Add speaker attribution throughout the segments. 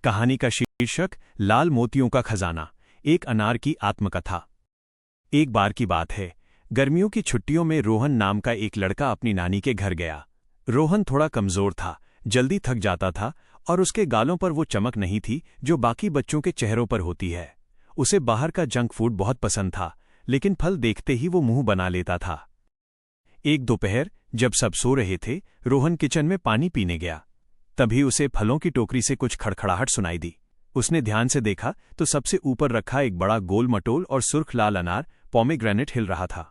Speaker 1: कहानी का शीर्षक लाल मोतियों का खजाना, एक अनार की आत्मकथा। एक बार की बात है, गर्मियों की छुट्टियों में रोहन नाम का एक लड़का अपनी नानी के घर गया। रोहन थोड़ा कमजोर था, जल्दी थक जाता था और उसके गालों पर वो चमक नहीं थी जो बाकी बच्चों के चेहरों पर होती है। उसे बाहर का जंक फूड बहुत पसंद था, लेकिन फल देखते ही वो मुंह बना लेता था। एक दोपहर जब सब सो रहे थे, रोहन किचन में पानी पीने गया। तभी उसे फलों की टोकरी से कुछ खड़खड़ाहट सुनाई दी। उसने ध्यान से देखा तो सबसे ऊपर रखा एक बड़ा गोल मटोल और सुर्ख लाल अनार पोमेग्रेनेट हिल रहा था।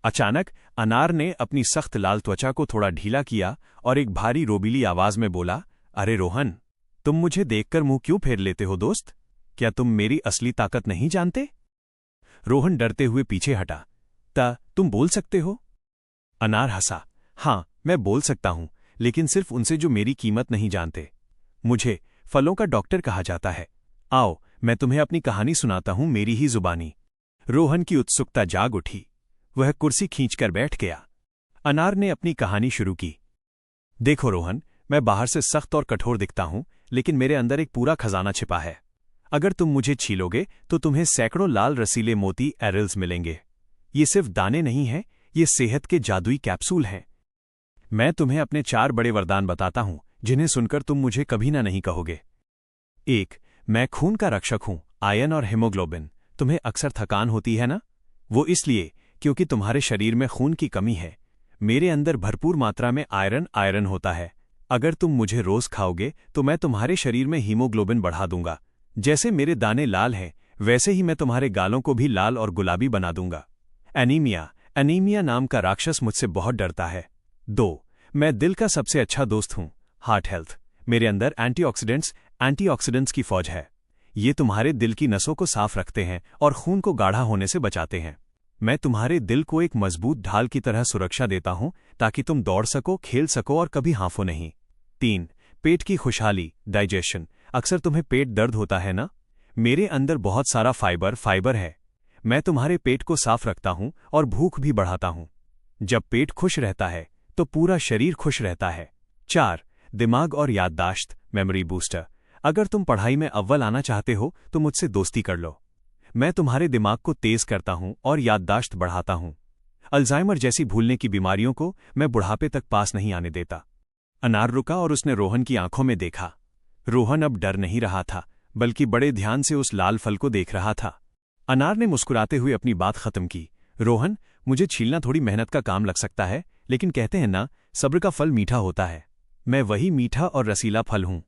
Speaker 1: अचानक अनार ने अपनी सख्त लाल त्वचा को थोड़ा ढीला किया और एक भारी रोबीली आवाज में बोला, अरे रोहन, तुम मुझे देखकर मुंह क्यों फेर लेते हो दोस्त? क्या तुम मेरी असली ताकत नहीं जानते? रोहन डरते हुए पीछे हटा। तुम बोल सकते हो? अनार हंसा। हाँ, मैं बोल सकता हूं, लेकिन सिर्फ उनसे जो मेरी कीमत नहीं जानते। मुझे फलों का डॉक्टर कहा जाता है। आओ, मैं तुम्हें अपनी कहानी सुनाता हूं मेरी ही जुबानी। रोहन की उत्सुकता जाग उठी। वह कुर्सी खींचकर बैठ गया। अनार ने अपनी कहानी शुरू की। देखो रोहन, मैं बाहर से सख्त और कठोर दिखता हूं, लेकिन मेरे अंदर एक पूरा खजाना छिपा है। अगर तुम मुझे छीलोगे तो तुम्हें सैकड़ों लाल रसीले मोती एरल्स मिलेंगे। ये सिर्फ दाने नहीं हैं, ये सेहत के जादुई कैप्सूल हैं। मैं तुम्हें अपने 4 बड़े वरदान बताता हूं, जिन्हें सुनकर तुम मुझे कभी ना नहीं कहोगे। 1. मैं खून का रक्षक हूं, आयरन और हीमोग्लोबिन। तुम्हें अक्सर थकान होती है ना? वो इसलिए क्योंकि तुम्हारे शरीर में खून की कमी है। मेरे अंदर भरपूर मात्रा में आयरन होता है। अगर तुम मुझे रोज खाओगे तो मैं तुम्हारे शरीर में हीमोग्लोबिन बढ़ा दूंगा। जैसे मेरे दाने लाल हैं, वैसे ही मैं तुम्हारे गालों को भी लाल और गुलाबी बना दूंगा। एनीमिया नाम का राक्षस मुझसे बहुत डरता है। 2. मैं दिल का सबसे अच्छा दोस्त हूं, हार्ट हेल्थ। मेरे अंदर एंटीऑक्सीडेंट्स की फौज है। ये तुम्हारे दिल की नसों को साफ रखते हैं और खून को गाढ़ा होने से बचाते हैं। मैं तुम्हारे दिल को एक मजबूत ढाल की तरह सुरक्षा देता हूं, ताकि तुम दौड़ सको, खेल सको और कभी हांफो नहीं। 3. पेट की खुशहाली, डाइजेशन। अक्सर तुम्हें पेट दर्द होता है ना? मेरे अंदर बहुत सारा फाइबर है। मैं तुम्हारे पेट को साफ रखता हूं और भूख भी बढ़ाता हूं। जब पेट खुश रहता है तो पूरा शरीर खुश रहता है। 4. दिमाग और याददाश्त, मेमोरी बूस्टर। अगर तुम पढ़ाई में अव्वल आना चाहते हो तो मुझसे दोस्ती कर लो। मैं तुम्हारे दिमाग को तेज करता हूं और याददाश्त बढ़ाता हूं। अल्जाइमर जैसी भूलने की बीमारियों को मैं बुढ़ापे तक पास नहीं आने देता। अनार रुका और उसने रोहन की आंखों में देखा। रोहन अब डर नहीं रहा था, बल्कि बड़े ध्यान से उस लाल फल को देख रहा था। अनार ने मुस्कुराते हुए अपनी बात खत्म की। रोहन, मुझे छीलना थोड़ी मेहनत का काम लग सकता है, लेकिन कहते हैं ना, सब्र का फल मीठा होता है। मैं वही मीठा और रसीला फल हूं।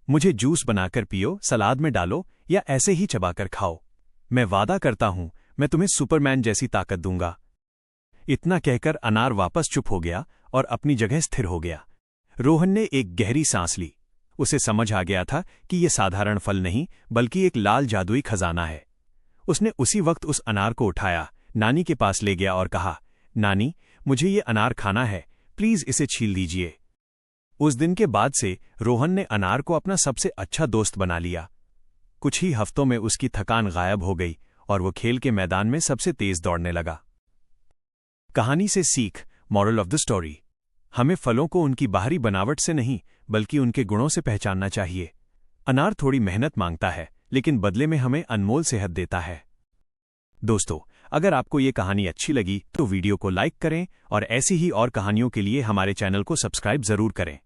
Speaker 1: मुझे जूस बनाकर पियो, सलाद में डालो या ऐसे ही चबाकर खाओ। मैं वादा करता हूं, मैं तुम्हें सुपरमैन जैसी ताकत दूंगा। इतना कहकर अनार वापस चुप हो गया और अपनी जगह स्थिर हो गया। रोहन ने एक गहरी सांस ली। उसे समझ आ गया था कि यह साधारण फल नहीं, बल्कि एक लाल जादुई खजाना है। उसने उसी वक्त उस अनार को उठाया, नानी के पास ले गया और कहा, नानी, मुझे ये अनार खाना है, प्लीज इसे छील दीजिए। उस दिन के बाद से रोहन ने अनार को अपना सबसे अच्छा दोस्त बना लिया। कुछ ही हफ्तों में उसकी थकान गायब हो गई और वो खेल के मैदान में सबसे तेज दौड़ने लगा। कहानी से सीख, मॉरल ऑफ द स्टोरी। हमें फलों को उनकी बाहरी बनावट से नहीं, बल्कि उनके गुणों से पहचानना चाहिए। अनार थोड़ी मेहनत मांगता है, लेकिन बदले में हमें अनमोल सेहत देता है। दोस्तों, अगर आपको ये कहानी अच्छी लगी तो वीडियो को लाइक करें और ऐसी ही और कहानियों के लिए हमारे चैनल को सब्सक्राइब जरूर करें।